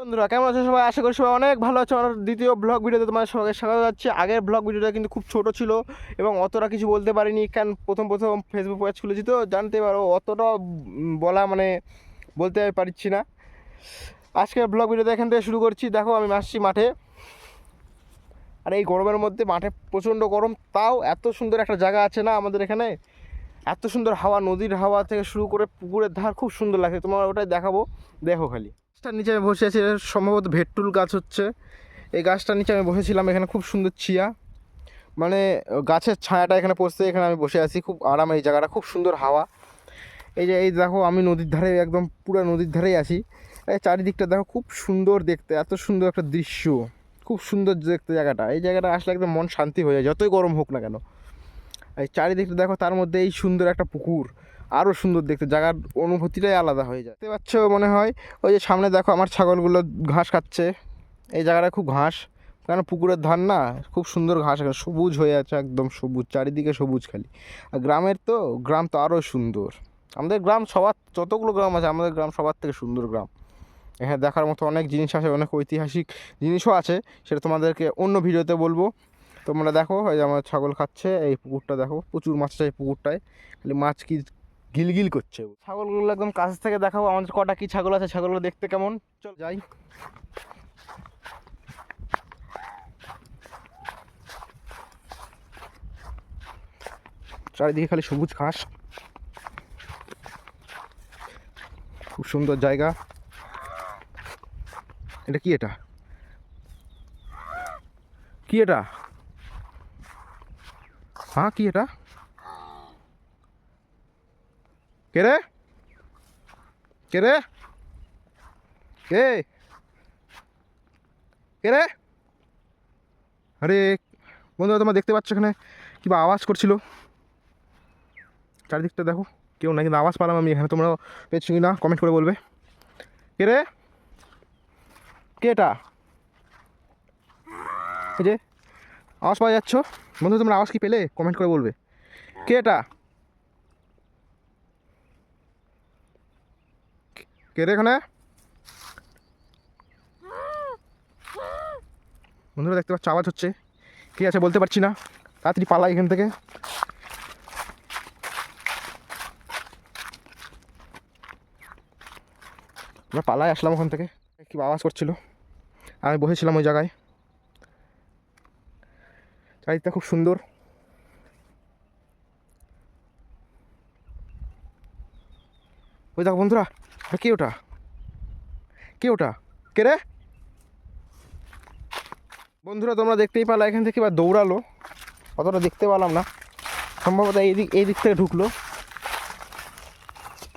বন্ধুরা কেমন আছো সবাই? আশা করি সবাই অনেক ভালো আছো। আমার দ্বিতীয় ব্লগ ভিডিওতে তোমাদের সবাইকে স্বাগত যাচ্ছে। আগের ব্লগ ভিডিওটা কিন্তু খুব ছোট ছিল এবং অতটা কিছু বলতে পারিনি, কারণ প্রথম ফেসবুক পেজ খুলেছি তো জানতে পারো অতটা বলা বলতে পারছি না। আজকের ব্লগ ভিডিওটা এখান থেকে শুরু করছি। দেখো আমি আসছি মাঠে, আর এই গরমের মধ্যে মাঠে প্রচণ্ড গরম, তাও এত সুন্দর একটা জায়গা আছে না আমাদের এখানে। এত সুন্দর হাওয়া, নদীর হাওয়া থেকে শুরু করে পুকুরের ধার খুব সুন্দর লাগছে। তোমার ওটাই দেখাবো, দেখো খালি। গাছটার নিচে আমি বসে আছি, সম্ভবত ভেট্টুল গাছ হচ্ছে। এই গাছটার নিচে আমি বসেছিলাম, এখানে খুব সুন্দর ছিয়া, গাছের ছায়াটা এখানে পড়ছে, এখানে আমি বসে আছি, খুব আরাম। এই জায়গাটা খুব সুন্দর হাওয়া। এই দেখো আমি নদীর ধারে, একদম পুরো নদীর ধারেই আছি। এই চারিদিকটা দেখো, খুব সুন্দর দেখতে, এত সুন্দর একটা দৃশ্য, খুব সুন্দর দেখতে জায়গাটা। এই জায়গাটা আসলে একদম মন শান্তি হয়ে যায়, যতই গরম হোক না কেন। এই চারিদিকটা দেখো, তার মধ্যে এই সুন্দর একটা পুকুর, আরও সুন্দর দেখতে, জায়গার অনুভূতিটাই আলাদা হয়ে যায়। দেখতে পাচ্ছ মনে হয়, ওই যে সামনে দেখো আমার ছাগলগুলো ঘাস খাচ্ছে। এই জায়গাটা খুব ঘাস, কারণ পুকুরের ধান না, খুব সুন্দর ঘাস, সবুজ হয়ে আছে, একদম সবুজ, চারিদিকে সবুজ খালি। আর গ্রাম তো আরও সুন্দর। আমাদের গ্রাম যতগুলো গ্রাম আছে, আমাদের গ্রাম সবার থেকে সুন্দর গ্রাম। এখানে দেখার মতো অনেক জিনিস আছে, অনেক ঐতিহাসিক জিনিসও আছে, সেটা তোমাদেরকে অন্য ভিডিওতে বলবো। তোমরা দেখো, এই যে আমার ছাগল খাচ্ছে, এই পুকুরটা দেখো, প্রচুর মাছ আছে এই পুকুরটায়, খালি মাছ কি গিলগিল করছে। ছাগলগুলো একদম কাছ থেকে দেখাবো, আমাদের কটা কি ছাগল আছে, ছাগলগুলো দেখতে কেমন। চল যাই। চারিদিকে খালি সবুজ ঘাস, খুব সুন্দর জায়গা। এটা কি? এটা কি? এটা হ্যাঁ, কি এটা? কে রে? কে রে? কে? কে রে? আরে বন্ধুরা, তোমরা দেখতে পাচ্ছ এখানে কিবা আওয়াজ করছিল। চারিদিকটা দেখো, কেউ না, কিন্তু আওয়াজ পেলাম আমি এখানে। তোমরা পেয়েছো কি না কমেন্ট করে বলবে। কে রে? কে এটা? এই যে আওয়াজ পাওয়া যাচ্ছ বন্ধু, তোমরা আওয়াজ কি পেলে কমেন্ট করে বলবে। কে এটা? কে রে এখানে? বন্ধুরা দেখতে পাচ্ছ আওয়াজ হচ্ছে, কে আছে বলতে পারছি না। তাড়াতাড়ি পালাই এখান থেকে। আমরা পালাই আসলাম ওখান থেকে। কি আওয়াজ করছিল, আমি বসেছিলাম ওই জায়গায়। চারিদিকটা খুব সুন্দর। ওই দেখো বন্ধুরা, কে ওটা? কে ওটা? কে রে? বন্ধুরা তোমরা দেখতেই পালা, এখান থেকে এবার দৌড়ালো, অতটা দেখতে পেলাম না, সম্ভবত এই দিক থেকে ঢুকলো।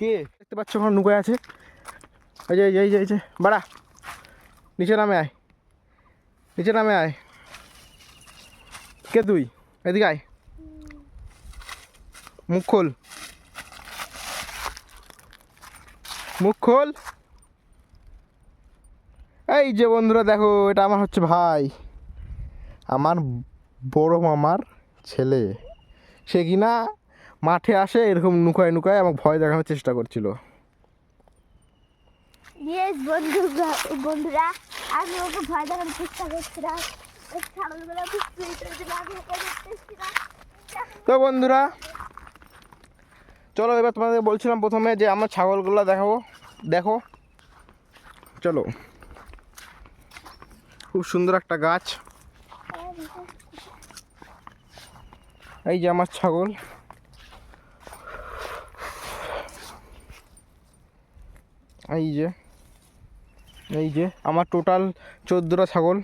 কে? দেখতে পাচ্ছ ওখানে নুকায় আছে। এই যে এই যে এই যে বাড়া, নিচে নামে আয়, নিচে নামে আয়। কে তুই? এদিকে আয়, মুখ খোল, মুখ খোল। এই যে বন্ধুরা দেখো, এটা আমার হচ্ছে ভাই, আমার বড় মামার ছেলে। সে কিনা মাঠে আসে এরকম নুকায় নুকায় আমাকে ভয় দেখানোর চেষ্টা করছিল। বন্ধুরা, আমি ওকে ভয় দেখানোর চেষ্টা করছিলাম। তো বন্ধুরা চলো, এবার তোমাদের বলছিলাম প্রথমে যে আমার ছাগলগুলো দেখাবো। দেখো চলো, খুব সুন্দর একটা গাছ। এই যে আমার ছাগল, এই যে আমার টোটাল 14টা ছাগল।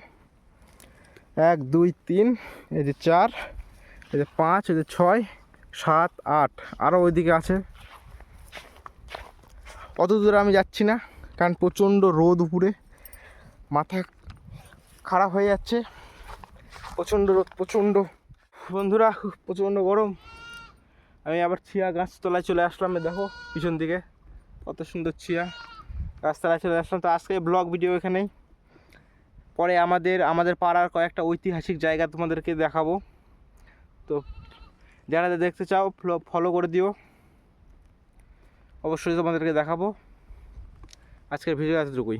1 2 3, এই যে 4, এই যে 5, এই যে 6 7 8, আরও ওইদিকে আছে। অত দূরে আমি যাচ্ছি না, কারণ প্রচণ্ড রোদ উপরে, মাথা খারাপ হয়ে যাচ্ছে। প্রচণ্ড রোদ, প্রচণ্ড। বন্ধুরা প্রচণ্ড গরম। আমি আবার ছিয়া গাছতলায় চলে আসলাম। দেখো পিছন দিকে কত সুন্দর ছিয়া, গাছতলায় চলে আসলাম। তো আজকে ব্লগ ভিডিও এখানেই, পরে আমাদের পাড়ার কয়েকটা ঐতিহাসিক জায়গা তোমাদেরকে দেখাবো। তো যারা দেখতে চাও ফলো করে দিও, অবশ্যই তোমাদেরকে দেখাবো। আজকের ভিডিও এতটুকুই।